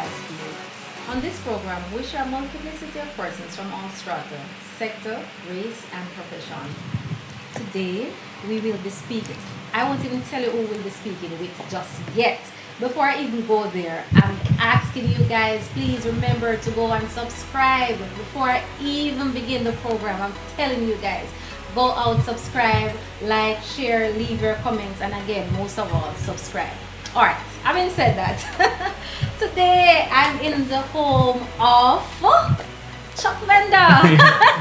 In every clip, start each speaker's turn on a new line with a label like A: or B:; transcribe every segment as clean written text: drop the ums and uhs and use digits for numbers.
A: podcast to you. On this program, we share multiplicity of persons from all strata, sector, race, and profession. Today, we will be speaking. I won't even tell you who we'll be speaking with just yet. Before I even go there, I'm asking you guys, please remember to go and subscribe. Before I even begin the program, I'm telling you guys, go out, subscribe, like, share, leave your comments, and again, most of all, subscribe. Alright, having said that, today I'm in the home of Chuck Fenda.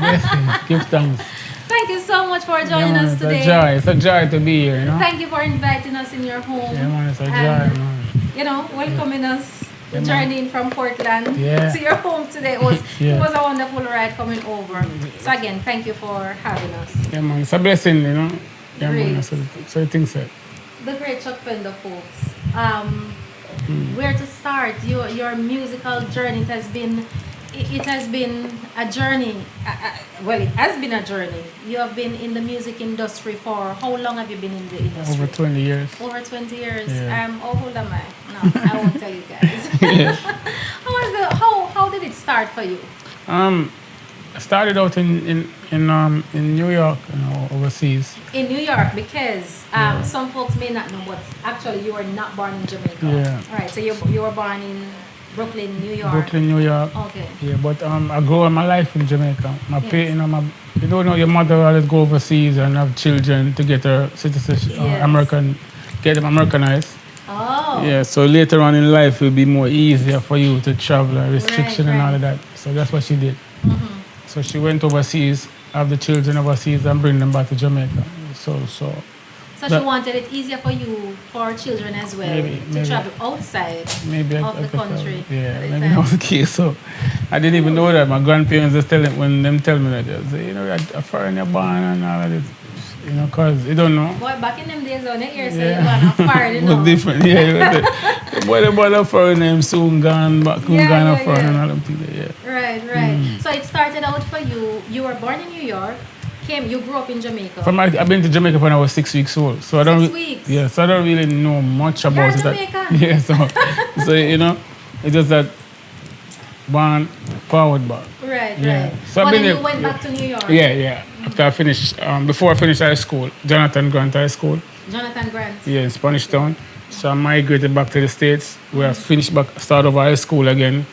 B: Blessings, give thanks.
A: Thank you so much for joining
B: Man,
A: us today.
B: It's a joy to be here,
A: Thank you for inviting us in your home.
B: Yeah, man, it's a joy,
A: and,
B: man.
A: Welcoming us,
B: Yeah,
A: journeying from Portland to your home today. It was a wonderful ride coming over. So again, thank you for having us.
B: Yeah, man, it's a blessing, Yeah,
A: Great.
B: man, so I think so.
A: The great Chuck Fenda, folks. Where to start? Your musical journey, it has been a journey. Well, it has been a journey. You have been in the music industry for how long have you been in the industry?
B: Over 20 years.
A: Over 20 years.
B: Yeah.
A: How old am I? No, I won't tell you guys.
B: Yeah.
A: How did it start for you?
B: I started out in New York, overseas.
A: In New York, because some folks may not know, but actually you were not born in Jamaica.
B: Yeah.
A: All right, so you were born in Brooklyn, New York.
B: Brooklyn, New York.
A: Okay.
B: Yeah, but I grew up my life in Jamaica. You don't know, your mother always go overseas and have children to get her citizenship, get them Americanized.
A: Oh.
B: Yeah, so later on in life it will be more easier for you to travel, restriction and all of that. So that's what she did.
A: Mm-hmm.
B: So she went overseas, have the children overseas and bring them back to Jamaica. So
A: she wanted it easier for you, for children as well, to travel outside of the country.
B: Yeah, maybe that was the case. So I didn't even know that. My grandparents just when them tell me that, they say, a foreigner born and all of this. Because you don't know.
A: Boy, back in them days, when they hear say you're born a foreigner,
B: it was different, yeah. Boy, they bought a foreigner name soon gone, but soon gone a foreigner and all them things, yeah.
A: Right. So it started out for you. You were born in New York. You grew up in Jamaica.
B: I've been to Jamaica when I was 6 weeks old. So I don't
A: 6 weeks?
B: Yeah, so I don't really know much about it.
A: Jamaican?
B: Yeah, so it's just that born, forward back.
A: Right.
B: So
A: but then you went back to New York.
B: Yeah. After I finished, before I finished high school, Jonathan Grant High School.
A: Jonathan Grant.
B: Yeah, in Spanish Town. So I migrated back to the States, where I finished start over high school again,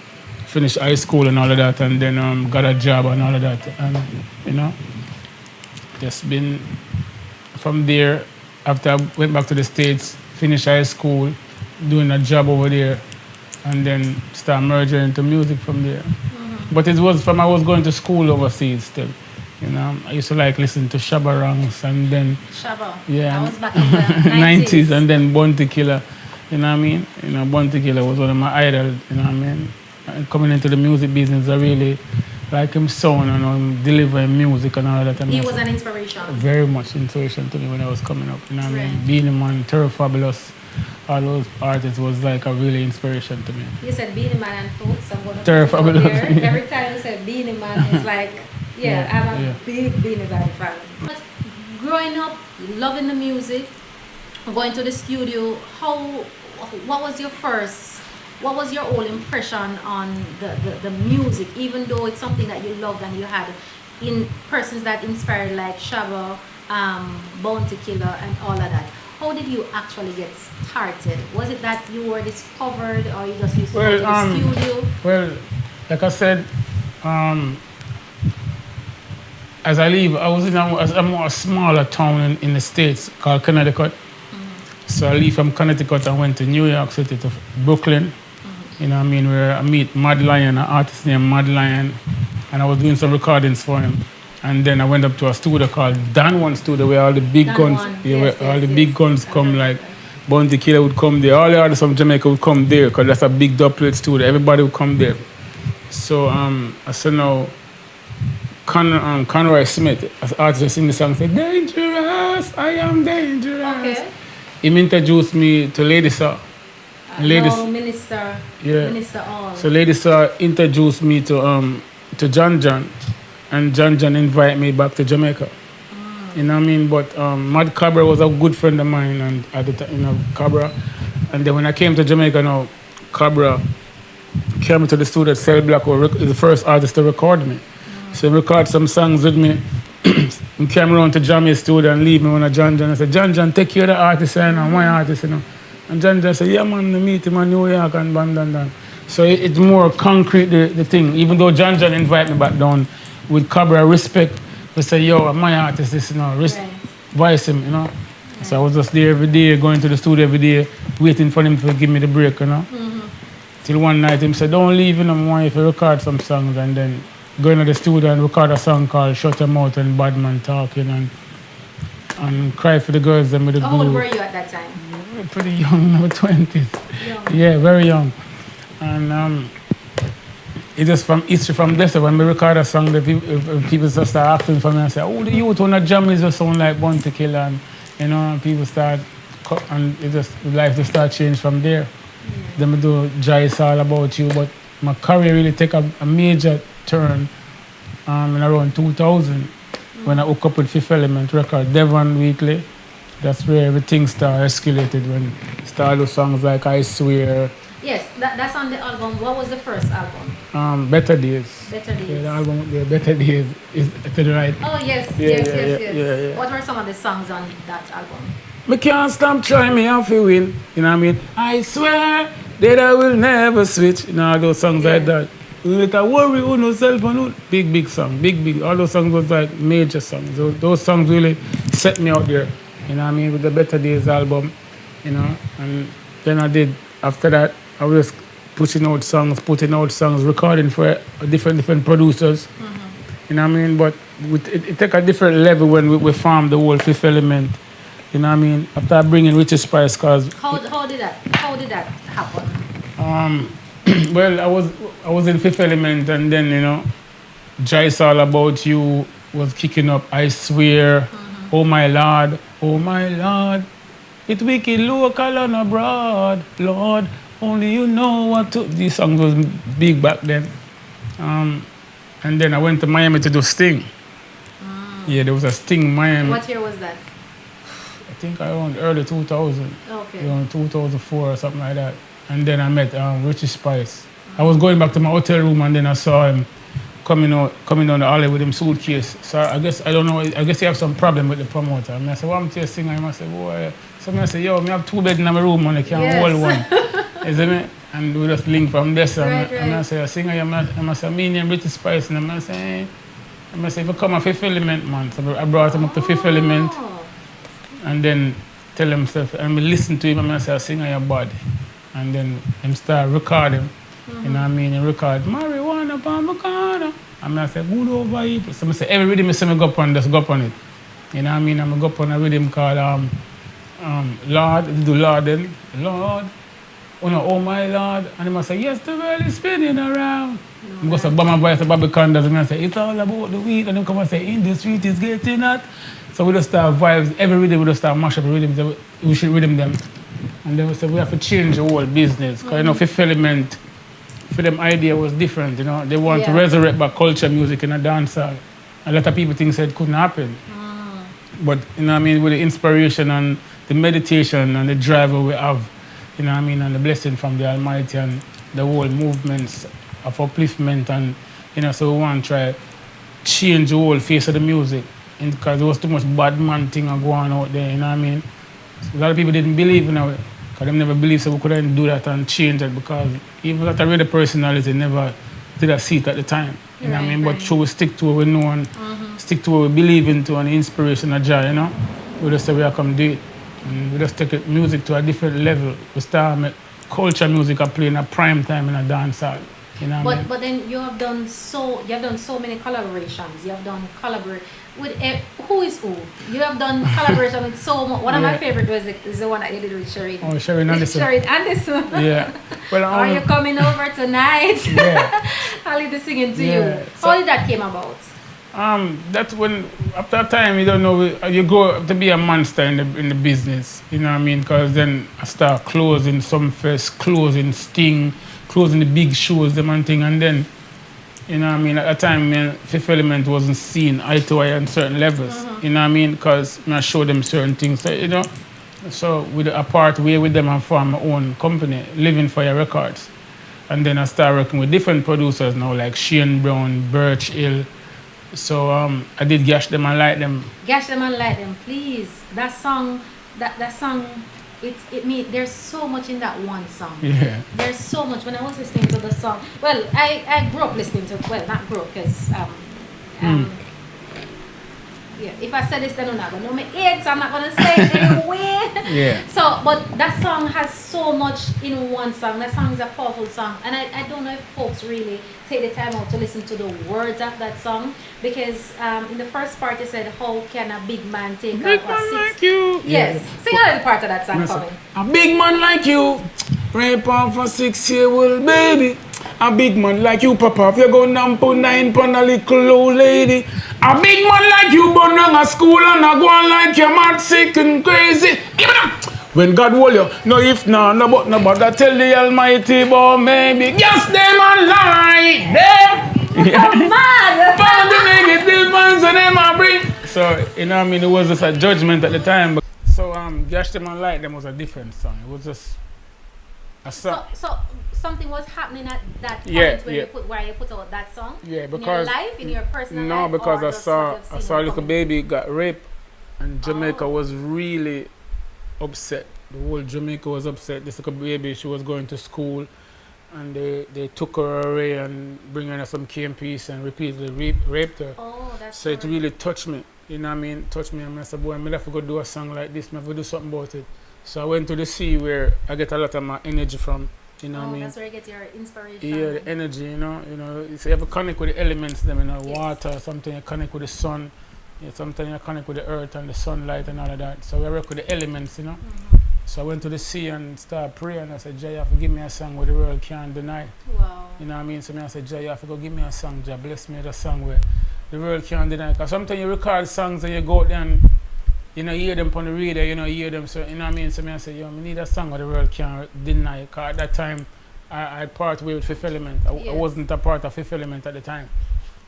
B: finished high school and all of that, and then got a job and all of that, and just been from there. After I went back to the States, finished high school, doing a job over there, and then start merging into music from there. Mm-hmm. But it was from I was going to school overseas still. I used to listen to Shabba Ranks and then
A: Shabba.
B: Yeah.
A: That was back in the 90s.
B: And then Bounty Killer. You know what I mean? Bounty Killer was one of my idols, you know what I mean? And coming into the music business, I really like him sound and him delivering music and all that.
A: He was an inspiration.
B: Very much inspiration to me when I was coming up, you know what I mean?
A: Right.
B: Beanie Man, Terror Fabulous, all those artists was like a really inspiration to me.
A: You said Beanie Man and folks, I'm going to
B: Terror Fabulous.
A: Yeah. Every time you said Beanie Man, it's like, I'm a big Beanie Man fan. But growing up, loving the music, going to the studio, what was your whole impression on the music, even though it's something that you loved and you had in persons that inspired like Shabba, Bounty Killer and all of that? How did you actually get started? Was it that you were discovered or you just used to go to the studio?
B: Well, like I said, as I leave, I was in a smaller town in the States called Connecticut. Mm-hmm. So I leave from Connecticut and went to New York City, to Brooklyn. Mm-hmm. You know what I mean? Where I meet Mad Lion, an artist named Mad Lion. And I was doing some recordings for him. And then I went up to a studio called Dan One Studio, where all the big guns, big guns come, like Bounty Killer would come there. All the artists from Jamaica would come there, because that's a big dubplate studio. Everybody would come there. So I said, now, Conroy Smith, as artist, sing the song, said, "Dangerous, I am dangerous."
A: Okay.
B: He introduced me to Lady Saw.
A: Minister.
B: Yeah.
A: Minister All.
B: So Lady Saw introduced me to John, and John invited me back to Jamaica. You know what I mean? But Mad Cabra was a good friend of mine, and at the time, Cabra. And then when I came to Jamaica now, Cabra came to the studio, Cell Black was the first artist to record me. So he record some songs with me. He came around to Jamie's studio and leave me when John I said, John, take care of the artist, and my artist, And John said, yeah, man, I meet him in New York and band. So it's more concrete, the thing. Even though John invite me back down with Cabra respect, we say, yo, my artist, voice him, Right. So I was just there every day, going to the studio every day, waiting for him to give me the break, Till one night, he said, don't leave, I want you to record some songs, and then go into the studio and record a song called Shut Your Mouth and Bad Man Talking, and cry for the girls and with the
A: How old were you at that time?
B: Pretty young, in my 20s.
A: Young.
B: Yeah, very young. And it just from history from this, when we record a song, the people just start asking for me and say, oh, the youth on the jam is just sound like Bounty Killer, and people start, and life just start change from there. Then we do Jai It's All About You, but my career really take a major turn in around 2000 when I hooked up with Fifth Element record, Devon Weekly. That's where everything started escalated when started those songs like I Swear.
A: Yes, that's on the album. What was the first album?
B: Better Days.
A: Better Days.
B: Yeah, the album, Better Days is to the right.
A: Oh, yes,
B: Yeah.
A: yes. What were some of the songs on that album?
B: Me can't stop trying, me have to win. You know what I mean? I swear that I will never switch. Those songs like that. Like I worry on yourself and big song, big. All those songs was like major songs. Those songs really set me out there. You know what I mean? With the Better Days album, and then I did, after that, I was putting out songs, recording for different producers. You know what I mean? But it take a different level when we formed the whole Fifth Element. You know what I mean? After bringing Richie Spice, cause
A: how did that happen?
B: Well, I was in Fifth Element, and then Jai It's All About You was kicking up. I Swear, Oh My Lord, it wicked local and abroad, Lord. Only you know what to. These songs was big back then. And then I went to Miami to do Sting. Yeah, there was a Sting Miami.
A: What year was that?
B: I think around early 2000.
A: Okay.
B: Around 2004 or something like that. And then I met Richie Spice. I was going back to my hotel room and then I saw him coming down the alley with him suitcase. So I guess he have some problem with the promoter. And I said, what am I singing? And I said, boy. So I said, yo, I have 2 beds in my room and I can't hold one. You see me? And we just link from there.
A: Right.
B: And I said, singer, I say, me name Richie Spice. And I say, if you come to Fifth Element, man. So I brought him up to Fifth Element. And then tell himself, and I listen to him and I say, singer your body. And then him start recording. You know what I mean? He record marijuana palm corner. And I say, good over here. So I say, every rhythm I say me go up on, just go up on it. You know what I mean? I'm go up on a rhythm called Lord, do Lord then. Lord, oh my Lord. And he must say, yes, the world is spinning around. I'm going to say, my voice, Bobby Condas, and I say, it's all about the weed. And then come and say, in the street is getting hot. So we just start vibes, every rhythm we just start mash up rhythms, we should rhythm them. And then we say, we have to change the whole business. Because Fifth Element, for them idea was different, They want to resurrect back culture music in a dance hall. A lot of people think it couldn't happen. But, with the inspiration and the meditation and the drive we have, and the blessing from the Almighty and the whole movements of upliftment and, so we want to try change the whole face of the music. Because there was too much bad man thing going on out there, So a lot of people didn't believe in it. Because they never believed so we couldn't do that and change it because even that I read the personality never did a seat at the time. You know what I mean? But sure we stick to what we know and stick to what we believe into and the inspiration of joy, We just say we are come do it. And we just take music to a different level. We start make culture music playing at prime time in a dance hall.
A: But then you have done so many collaborations. You have done with who is who? You have done collaboration with so much. One of my favorite was the one that you did with Shereen.
B: Oh, Shereen Anderson.
A: Shereen Anderson.
B: Yeah. Well,
A: are you coming over tonight?
B: Yeah.
A: I'll leave the singing to you. So, how did that came about?
B: That's when after a time you don't know you grow up to be a monster in the business. You know what I mean? Because then I start closing some fest, closing Sting, closing the big shows, them and thing, and then. You know what I mean? At that time, Fifth Element wasn't seen eye to eye on certain levels. You know what I mean? Because I showed them certain things. So, so with a part way with them and form my own company, Living for Your Records. And then I started working with different producers now, like Shane Brown, Birch Hill. So I did Gash Them and Light Them.
A: Gash them and light them, please. That song, that song, it mean there's so much in that one song.
B: Yeah.
A: There's so much. When I was listening to the song, well, I grew up listening to, well, not grew up, because yeah, if I said this, then I'm not gonna know my age, so I'm not gonna say it anyway.
B: Yeah.
A: So, but that song has so much in one song. That song is a powerful song, and I don't know if folks really take the time out to listen to the words of that song, because in the first part it said, "How can a big man take
B: Big
A: a
B: man
A: six?"
B: like you.
A: Yes, sing a little part of that song for me.
B: A big man like you, rape off a 6-year-old baby. A big man like you, papa, if you go down put 9 pon a little old lady. A big man like you, burn down a school and a go on like you're mad, sick and crazy. Give it up. When God hold you, no if no but no but I tell the Almighty, but maybe guess them and lie them.
A: I'm mad.
B: Found the negative ones and them I bring. So you know what I mean, it was just a judgment at the time. But so Gash Them and Light Them was a different song. It was just a song.
A: So something was happening at that point
B: Yeah,
A: where you put out that song.
B: Yeah, because
A: in your life, in your personal life.
B: no, because
A: or
B: I
A: just what you've
B: saw
A: seen
B: a
A: in the
B: little
A: community?
B: baby got raped, and Jamaica
A: Oh.
B: was really upset. The whole Jamaica was upset. This little baby, she was going to school, and they took her away and bring her some KMPs and repeatedly raped her.
A: Oh, that's
B: So it
A: right.
B: really touched me. You know what I mean? Touched me. And I said, boy, I'm have to go do a song like this. I have to do something about it. So I went to the sea where I get a lot of my energy from. You know what I mean?
A: That's where you get your inspiration.
B: Yeah, the energy, you know, you have to connect with the elements, them, you know,
A: Yes.
B: water, sometimes you connect with the sun, sometimes you connect with the earth and the sunlight and all of that. So we work with the elements, you know. So I went to the sea and started praying. I said, Jay, you have to give me a song where the world can't deny.
A: Wow.
B: You know what I mean? So I said, Jay, you have to go give me a song, Jay, bless me with a song where the world can't deny. Because sometimes you record songs and you go out there and you hear them on the radio, you hear them, so you know what I mean? So I said, yo, I need a song where the world can't deny. Because at that time, I part way with Fifth Element. I wasn't a part of Fifth Element at the time.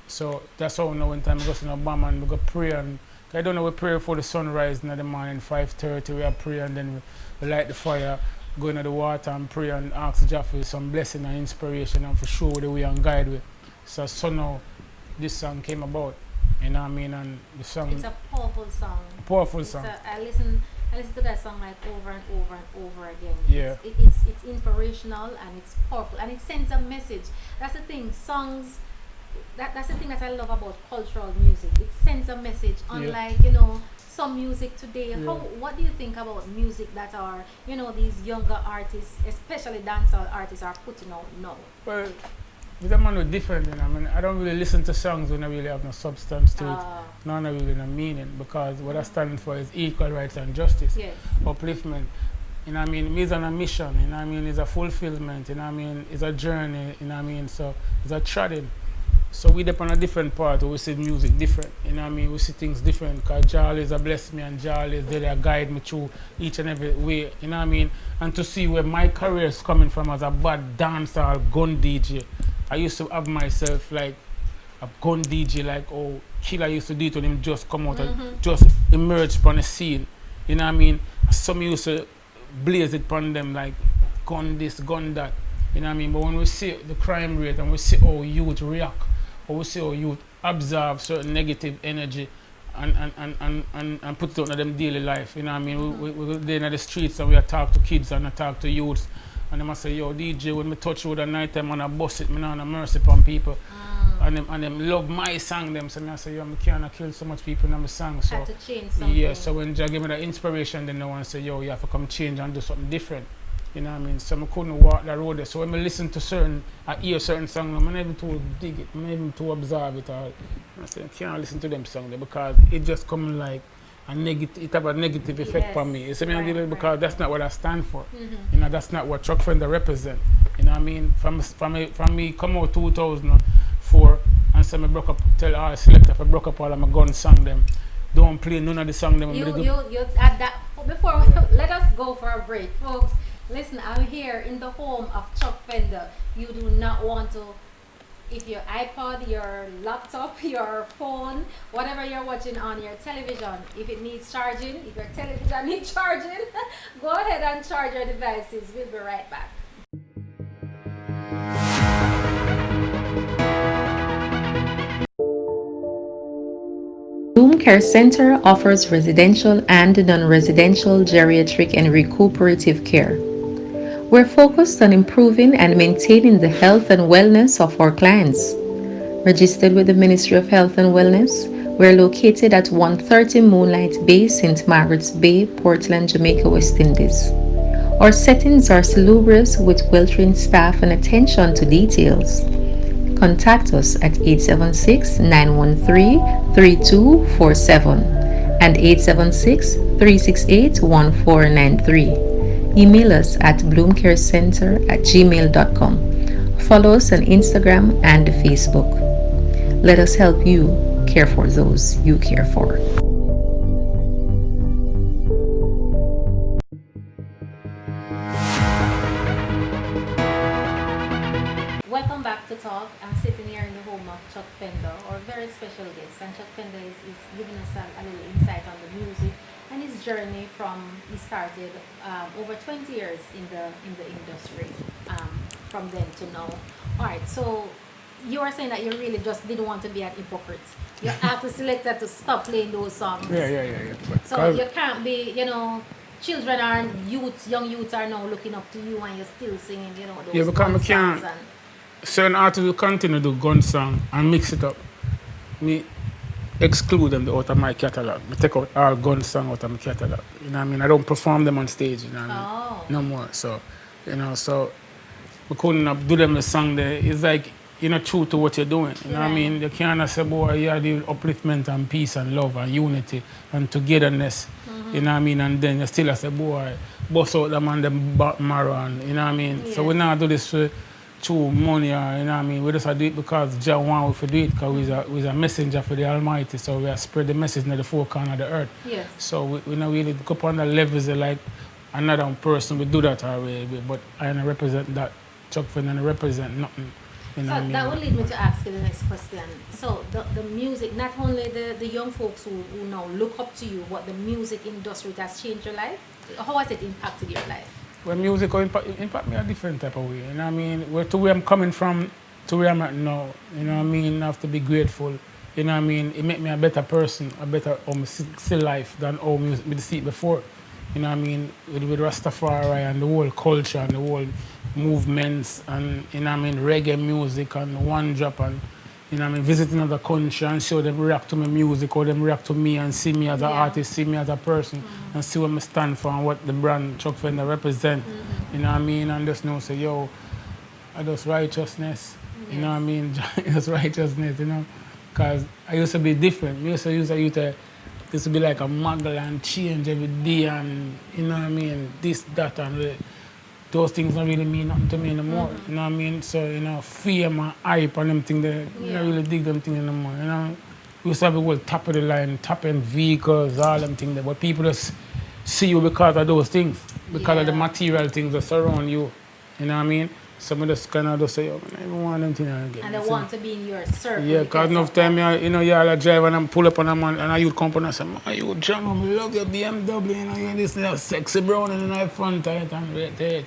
B: So that's how now when time I go to Obama and we go pray, and I don't know, we pray for the sunrise in the morning, 5:30 we pray, and then we light the fire, go into the water and pray and ask Jah for some blessing and inspiration and for show the way and guide with. So now this song came about. You know what I mean? And the song,
A: It's a powerful song.
B: Powerful song.
A: I listen to that song like over and over and over again.
B: Yeah.
A: It's inspirational and it's powerful and it sends a message. That's the thing. Songs. That's the thing that I love about cultural music. It sends a message. Unlike some music today.
B: Yeah.
A: What do you think about music that are these younger artists, especially dancehall artists, are putting out now?
B: Well, with them are different, you know. I mean, I don't really listen to songs when I really have no substance to it, none of really no meaning, because what I stand for is equal rights and justice,
A: Yes.
B: upliftment. You know what I mean? Me is on a mission, you know what I mean? It's a fulfillment, you know what I mean? It's a journey, you know what I mean? So it's a treading. So we depend on a different part, we see music different, you know what I mean? We see things different, because Jah always a bless me and Jah always there to guide me through each and every way, you know what I mean? And to see where my career is coming from as a bad dancer or gun DJ. I used to have myself like a gun DJ, like Killer used to do it when him just come out and just emerge from the scene. You know what I mean? Some used to blaze it upon them like gun this, gun that. You know what I mean? But when we see the crime rate and we see how youth react, or we see how youth absorb certain negative energy and put it out in them daily life. You know what I mean? We go there in the streets and we talk to kids and I talk to youths. And them I say, yo, DJ, when me touch road at night time and I bust it, me not have mercy upon people. And them love my song, them. So I say, yo, me can't kill so much people in my song. So
A: Had to change something.
B: yeah, so when Jah give me the inspiration, then they want to say, yo, you have to come change and do something different. You know what I mean? So I couldn't walk that road there. So when I listen to I hear certain songs, I'm not even to dig it, I'm not even to observe it all. I say, I can't listen to them songs there because it just come like it have a negative effect on me. You see me?
A: Right,
B: because that's not what I stand for. You know, that's not what Truck Fender represent. You know what I mean? From me come out 2004 and say me broke up, tell our selector if I broke up all of my gun song them. Don't play none of the song them.
A: You at that before let us go for a break, folks. Listen, I'm here in the home of Chuck Fender. You do not want to, if your iPod, your laptop, your phone, whatever you're watching on your television, if it needs charging, if your television needs charging, go ahead and charge your devices. We'll be right back. Bloom Care Center offers residential and non-residential geriatric and recuperative care. We're focused on improving and maintaining the health and wellness of our clients. Registered with the Ministry of Health and Wellness, we're located at 130 Moonlight Bay, St. Margaret's Bay, Portland, Jamaica, West Indies. Our settings are salubrious with well-trained staff and attention to details. Contact us at 876-913-3247 and 876-368-1493. Email us at bloomcarecenter@gmail.com. Follow us on Instagram and Facebook. Let us help you care for those you care for. Welcome back to Talk. I'm sitting here in the home of Chuck Fenda, our very special guest. And Chuck Fenda is giving us a little insight on the music and his journey from he started over 20 years in the industry from then to now. All right, so you were saying that you really just didn't want to be an hypocrite. You have to select that to stop playing those songs.
B: Yeah.
A: So you can't be, children are young youths are now looking up to you and you're still singing, those
B: Yeah, because I can't.
A: songs and
B: Certain artists will continue to do gun song and mix it up. Me exclude them out of my catalog. Me take out all gun song out of my catalog. You know what I mean? I don't perform them on stage, you know what I mean?
A: Oh.
B: No more. So, so we couldn't do them a song there. It's like you're not true to what you're doing. You know what I mean? You can't say, boy, you do upliftment and peace and love and unity and togetherness. You know what I mean? And then you still say, boy, bust out them and them marrow and, you know what I mean?
A: Yes.
B: So we not do this for true money, or, you know what I mean? We just do it because Jah want us to do it because we're a messenger for the Almighty. So we spread the message in the four corners of the earth.
A: Yes.
B: So we not really go up on the levels of like another person. We do that already, but I don't represent that. Chuck Finn and represent nothing. You know
A: So
B: what I mean?
A: that will lead me to ask you the next question. So the music, not only the young folks who now look up to you, but the music industry has changed your life. How has it impacted your life?
B: Well, music will impact me a different type of way. You know what I mean? To where I'm coming from, to where I'm at now. You know what I mean? I have to be grateful. You know what I mean? It make me a better person, a better still life than how me see it before. You know what I mean? With Rastafari and the whole culture and the whole movements and, you know what I mean, reggae music and one drop and, you know what I mean, visiting other country and show them react to my music or them react to me and see me as an artist, see me as a person and see what I stand for and what the brand Chuck Fender represent. You know what I mean? And just know, say, yo, I just righteousness. You know what I mean? Just righteousness, you know? Because I used to be different. I used to be like a muggle and change every day and, you know what I mean, this, that, and those things don't really mean nothing to me anymore. You know what I mean? So, fame and hype and them things, I don't really dig them things anymore, you know? We used to have the whole top of the line, top end vehicles, all them things there, but people just see you because of those things, because of the material things that surround you, you know what I mean? Some of just kind of just say, oh, man, I don't want them things again.
A: And they want to be in your circle.
B: Yeah, because enough time, you all drive and I'm pull up on a man and you come and say, man, you John, I love your BMW, you're this sexy brown and I front tight and right there.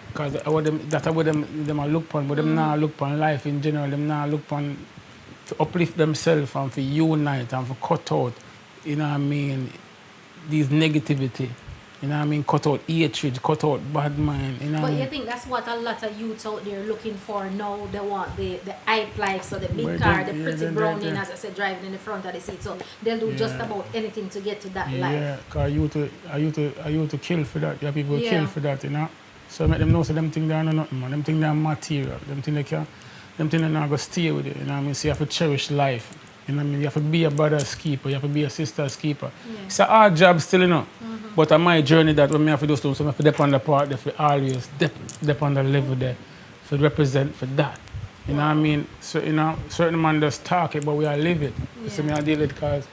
B: Because that's what them look upon, but them not look upon life in general, them not look upon to uplift themselves and for unite and for cut out, you know what I mean, these negativity. You know what I mean? Cut out hatred, cut out bad mind. You know
A: But
B: what I
A: you
B: mean?
A: think that's what a lot of youths out there looking for now? They want the hype life, so the big
B: But
A: car,
B: then-
A: the
B: yeah,
A: pretty
B: then-
A: brownie,
B: then-
A: as I said, driving in the front of the seat. So they'll do just
B: Yeah.
A: about anything to get to that
B: Yeah,
A: life.
B: because I used to kill for that. You have people who
A: Yeah.
B: kill for that, you know. So make them know so them things they are nothing, man. Them things they are material. Them things they're not gonna stay with you. You know what I mean? So you have to cherish life. You know what I mean? You have to be a brother's keeper, you have to be a sister's keeper.
A: Yeah.
B: It's a hard job still, you know. But on my journey that when I have to do something, so I have to depend on the part that we always depend on the level there to represent for that. You know what I mean? So, certain man just talk it, but we are live it. So me I deal it because,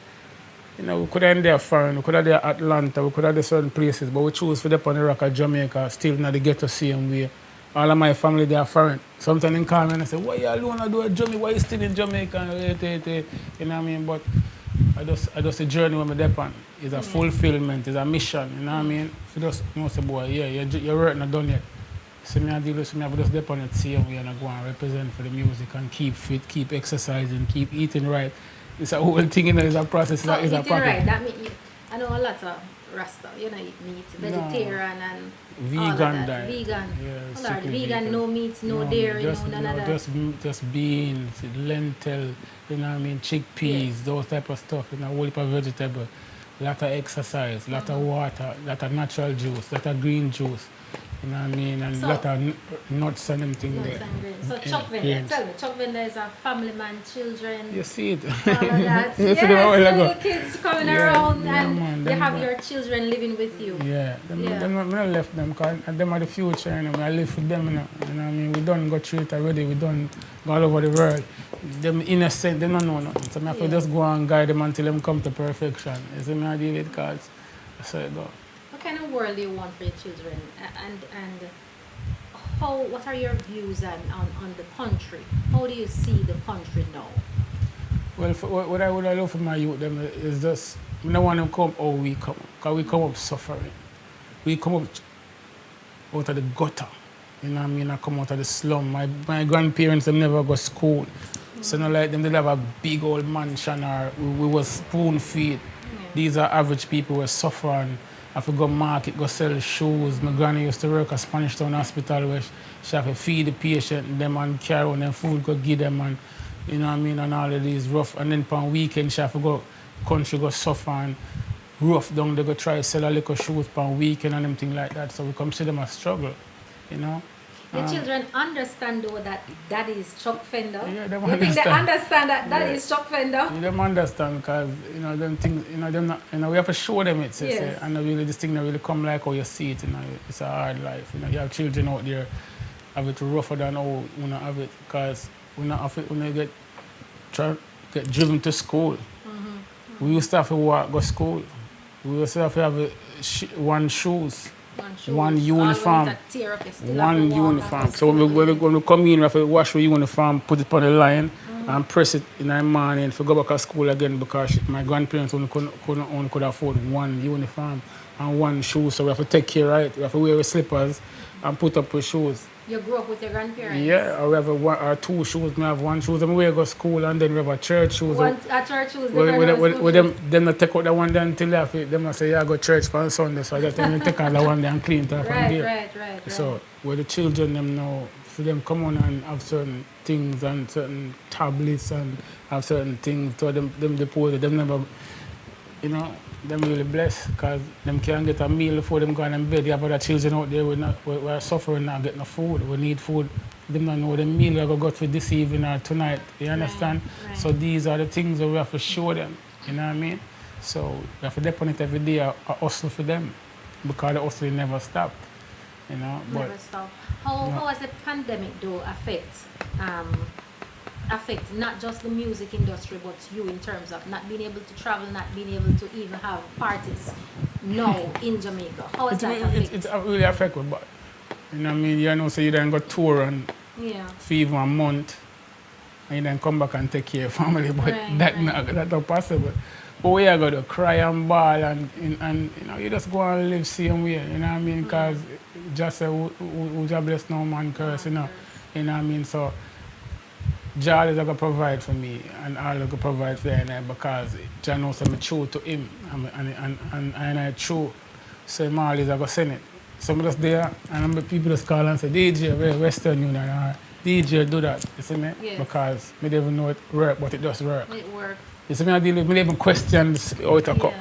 B: we could have there foreign, we could have there Atlanta, we could have there certain places, but we choose for depend on the rock of Jamaica, still not the ghetto same way. All of my family, they are foreign. Sometimes they call me and I say, why you alone do a Jamaica? Why you still in Jamaica? You know what I mean? But I just a journey when I depend. It's a fulfillment, it's a mission, you know what I mean? If you just say, boy, yeah, your work not done yet. So me I deal with me, I just depend on it, see how we go and represent for the music and keep fit, keep exercising, keep eating right, it's a whole thing, you know, it's a process,
A: So
B: it's a
A: eating
B: package.
A: right, that mean I know a lot of Rasta, you know, eat meat, vegetarian and all of
B: Vegan
A: that.
B: diet.
A: Vegan.
B: Yeah,
A: Oh Lord,
B: strictly
A: vegan, no meat, no
B: No, man,
A: dairy, no none of that.
B: just beans, lentil, you know what I mean,
A: Yes.
B: chickpeas, those type of stuff, you know, whole heap of vegetable, lot of exercise, lot of water, lot of natural juice, lot of green juice, you know what I mean, and
A: So
B: lot of nuts and them thing
A: nuts
B: there.
A: and grains. So
B: Yeah,
A: Chuck Venda,
B: grains.
A: tell me, Chuck Venda is a family man, children,
B: You see it.
A: all of that.
B: You see them a while
A: Yes,
B: ago.
A: little kids coming
B: Yeah,
A: around
B: yeah,
A: and
B: man,
A: you
B: them
A: have
B: guy-
A: your children living with you.
B: Yeah,
A: Yeah.
B: them I left them because them are the future, you know. I live with them, you know what I mean. We done go through it already. We done go all over the world. Them innocent, they don't know nothing. So I have to
A: Yes.
B: just go and guide them until them come to perfection. You see me, I deal with cards. That's how it go.
A: What kind of world do you want for your children? And what are your views on the country? How do you see the country now?
B: Well, what I would love for my youth them is just, I don't want them come how we come. Because we come up suffering. We come up out of the gutter. You know what I mean? I come out of the slum. My grandparents, them never go school. So not like them, they have a big old mansion or we was spoon feed. These are average people who are suffering. I have to go market, go sell shoes. My granny used to work at Spanish Town Hospital where she have to feed the patient, them and carry on them food, go give them and you know what I mean, and all of these rough. And then on weekend she have to go country, go suffer and rough down, they go try sell a little shoes on weekend and them thing like that. So we come see them a struggle, you know.
A: Your children understand though that is Chuck Fenda?
B: Yeah, they
A: You think they
B: understand.
A: understand that
B: Yeah.
A: is Chuck Fenda?
B: You them understand because you know them things, you know them not, you know we have to show them it.
A: Yes.
B: And really this thing not really come like how you see it. You know it's a hard life. You know you have children out there have it rougher than how you know have it because we not have it when they get driven to school. We used to have to walk go school. We used to have to have one shoes. One uniform. One uniform. So when we come in, we have to wash the uniform, put it on the line, and press it in the morning to go back to school again because my grandparents only could afford one uniform and one shoe. So we have to take care of it. We have to wear our slippers and put up our shoes.
A: You grew up with your grandparents?
B: Yeah, or we have or two shoes. We have one shoes and we go to school and then we have a church shoes.
A: A church shoes.
B: With them not take out the one there until they have it. Them say, yeah, go church for Sunday. So I just tell them take out the one there and clean it up from there.
A: Right.
B: So where the children them know, for them come on and have certain things and certain tablets and have certain things. So them deported, them never, you know, them really blessed because them can't get a meal before them go in bed. You have other children out there who are suffering not getting no food. We need food. Them don't know the meal we go for this evening or tonight. You understand?
A: Right.
B: So these are the things that we have to show them. You know what I mean? So we have to depend on it every day, a hustle for them because the hustle never stop. You know,
A: Never stop. How has the pandemic though affect not just the music industry but you in terms of not being able to travel, not being able to even have parties now in Jamaica? How has that affected?
B: It's really affected, but you know what I mean? You know, so you then go tour and for even a month and you then come back and take care of family, but that's not possible. But we are going to cry and bawl and you know, you just go and live same way, you know what I mean? Because just say, who's a blessed no man curse, you know what I mean? So, Jah is going to provide for me and all going to provide for him because Jah knows I'm true to him and I true. So I'm always going to send it. So I'm just there and people just call and say, DJ, we're Western Union, or DJ, do that, you see me?
A: Yes.
B: Because I don't even know it work, but it does work.
A: It works.
B: You see me, I deal with, I even question how it come.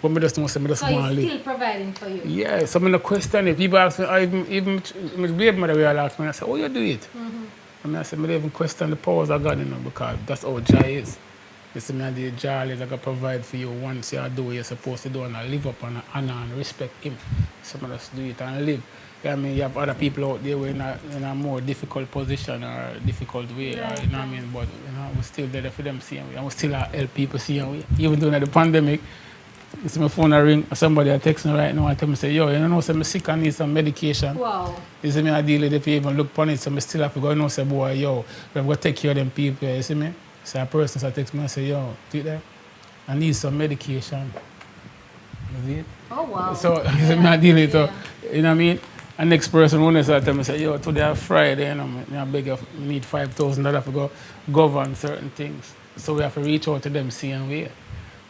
B: But I just know, I just
A: so
B: want to
A: he's
B: live.
A: still providing for you?
B: Yeah, so I don't question it. People ask me, even my baby mother will ask me, I say, how you do it? I say, I don't even question the powers of God, you know, because that's how Jah is. You see me, the Jah is going to provide for you once you do what you're supposed to do and live up and honor and respect Him. So I just do it and live. I mean, you have other people out there who are in a more difficult position or difficult way, you know what I mean? But, you know, we're still there for them same way. And we still help people same way. Even during the pandemic, you see my phone ring, somebody I text me right now and tell me, say, yo, you know, I'm sick and need some medication.
A: Wow.
B: You see me, I deal with it if you even look upon it, so I still have to go, you know, say, boy, yo, we've got to take care of them people, you see me? So a person so text me and say, yo, take that. I need some medication. You see it?
A: Oh, wow.
B: So, you see me, I deal with it, so, you know what I mean? And next person when they start tell me, say, yo, today is Friday, you know, I beg you, I need $5,000 to go govern certain things. So we have to reach out to them same way.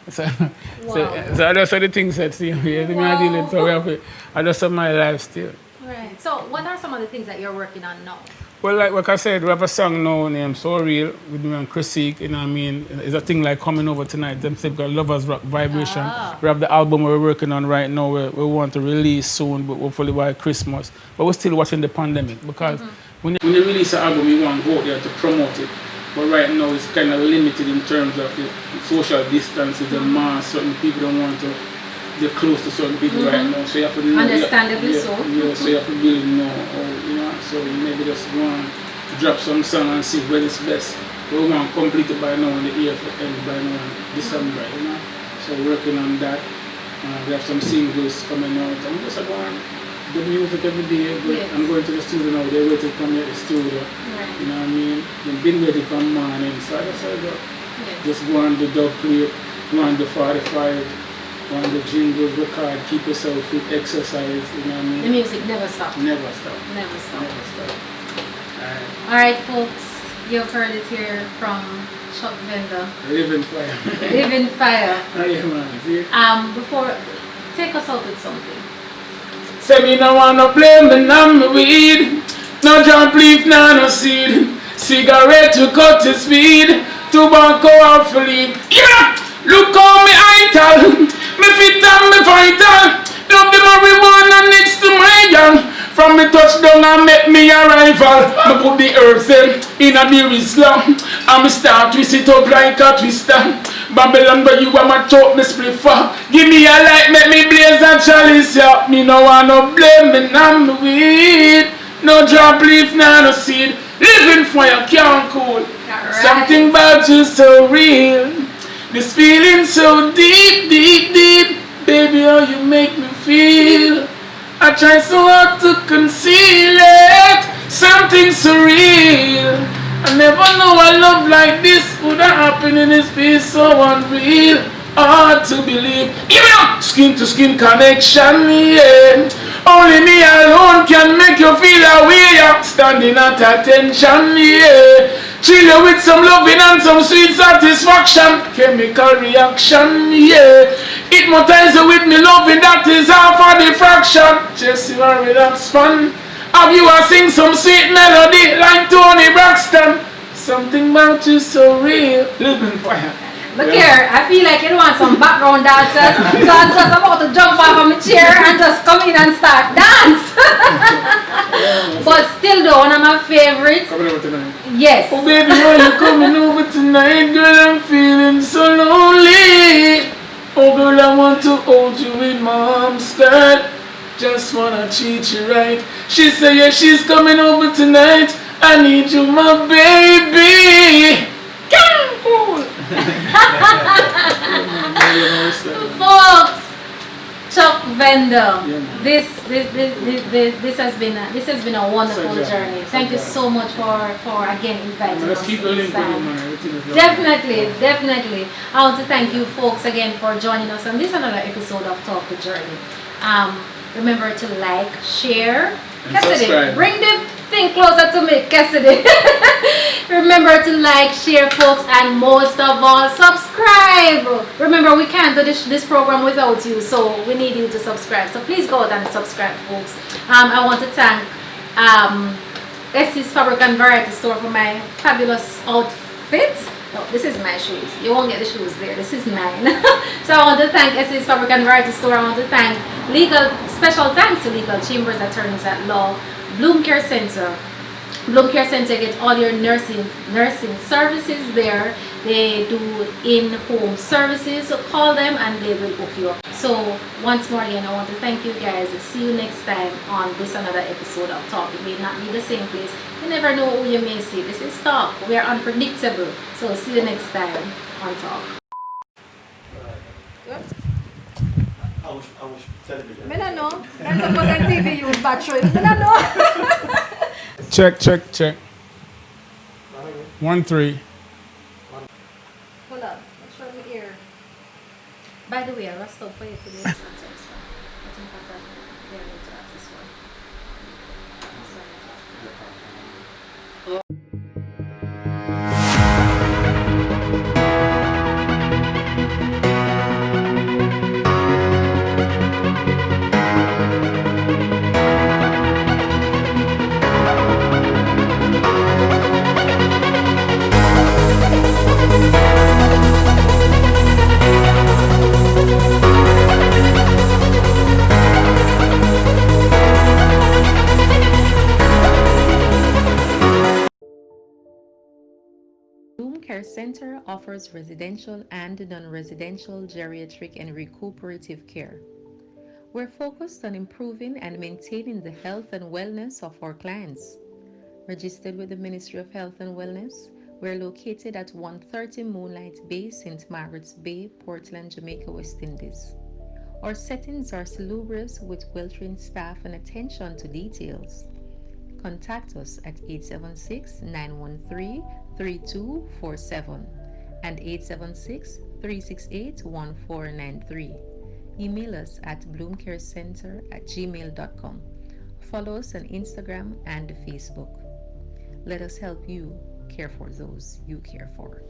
B: So,
A: Wow.
B: so that's how the things that same way.
A: Wow.
B: So we have to adjust my life still.
A: Right. So, what are some of the things that you're working on now?
B: Well, like I said, we have a song now named So Real with me and Chris Seek, you know what I mean? It's a thing like coming over tonight. Them still got Lovers Rock Vibration.
A: Ah.
B: We have the album we're working on right now we want to release soon, but hopefully by Christmas. But we're still watching the pandemic because when you release an album, you want to go out there to promote it. But right now it's kind of limited in terms of the social distances and mass. Certain people don't want to get close to certain people right now. So you have to know.
A: Understandably so.
B: Yeah, so you have to really know, so you maybe just go and drop some song and see where it's best. But we want to complete it by now in the year for end by now in December, So we're working on that. We have some singles coming out. I'm just going do music every day.
A: Yes.
B: I'm going to the studio now. They're waiting for me at the studio.
A: Right.
B: You know what I mean? They've been waiting from morning. So I just said,
A: Yes.
B: just go on the dub plate, go on the 45. On the jingles, record, keep yourself fit, exercise, you know what I mean?
A: The music never stops.
B: Never stop.
A: Never stop.
B: Never stop.
A: Alright, folks. You've heard it here from Chuck Venda.
B: Living fire.
A: Living Fire.
B: Oh, yeah, man. See?
A: Before, take us out with something.
B: Say me no wanna blame me, now me weed. No jump leaf, no seed. Cigarette to cut the speed. Tobacco off for lead. Yeah! Look how me ital. Me fit and me vital. Love the marijuana next to my gun. From me touchdown and make me arrival. Me put the herbs them in a the Islam. And me start twist it up like a twister. Babylon where you want my choke me spliffer. Give me a light, make me blaze a chalice. Yeah. Me no want no blame me, now me weed. No drop leaf, no seed. Living fire can't cool.
A: Right.
B: Something about you so real. This feeling so deep, deep, deep. Baby, how you make me feel. I try so hard to conceal it. Something surreal. I never know a love like this would have happened in this face so unreal. Hard to believe. Give me up! Skin to skin connection, yeah. Only me alone can make you feel away. Standing at attention, yeah. Chill you with some loving and some sweet satisfaction. Chemical reaction, yeah. Hypnotize you with me loving, that is half of the fraction. Just you and relax fun. Have you a sing some sweet melody like Tony Braxton? Something about you so real. Living fire.
A: Look here, I feel like you want some background dancers, so I'm just about to jump off of my chair and just come in and start dance. But still though, one of my favorites.
B: Coming over tonight.
A: Yes.
B: Oh baby, why you coming over tonight? Girl, I'm feeling so lonely. Oh girl, I want to hold you in my arms, skirt. Just wanna treat you right. She said yeah, she's coming over tonight. I need you, my baby. Cool.
A: Folks, Chuck Venda,
B: Yeah,
A: this has been a wonderful
B: So, yeah.
A: journey. Thank you so much for again inviting
B: Let's
A: us.
B: keep the
A: this
B: link with you,
A: time.
B: man. Everything is lovely.
A: Definitely. I want to thank you folks again for joining us on this another episode of Talk the Journey. Remember to like, share,
B: And
A: Cassidy,
B: subscribe.
A: bring the thing closer to me, Cassidy. Remember to like, share, folks, and most of all, subscribe. Remember, we can't do this program without you, so we need you to subscribe. So please go out and subscribe, folks. I want to thank Fenda'S Fabric and Variety Store for my fabulous outfit. No, this is my shoes. You won't get the shoes there. This is mine. So I want to thank Fenda'S Fabric and Variety Store. I want to thank special thanks to Legal Chambers, attorneys at law, Bloom Care Center. Bloom Care Center gets all your nursing services there. They do in-home services. So call them and they will hook you up. So once more again, I want to thank you guys. See you next time on this another episode of Talk. It may not be the same place. You never know who you may see. This is Talk. We are unpredictable. So see you next time on Talk.
C: I wish television.
A: I don't know. I'm supposed to TV use batteries. I don't know.
B: Check. 1 3.
A: Hold on. Let's show me ear. By the way, I rest up for you today. I think I'm very into this one. Bloom Care Center offers residential and non-residential geriatric and recuperative care. We're focused on improving and maintaining the health and wellness of our clients. Registered with the Ministry of Health and Wellness, we're located at 130 Moonlight Bay, St. Margaret's Bay, Portland, Jamaica, West Indies. Our settings are salubrious with well-trained staff and attention to details. Contact us at 876-913-3247 and 876-368-1493. Email us at bloomcarecenter@gmail.com. Follow us on Instagram and Facebook. Let us help you care for those you care for.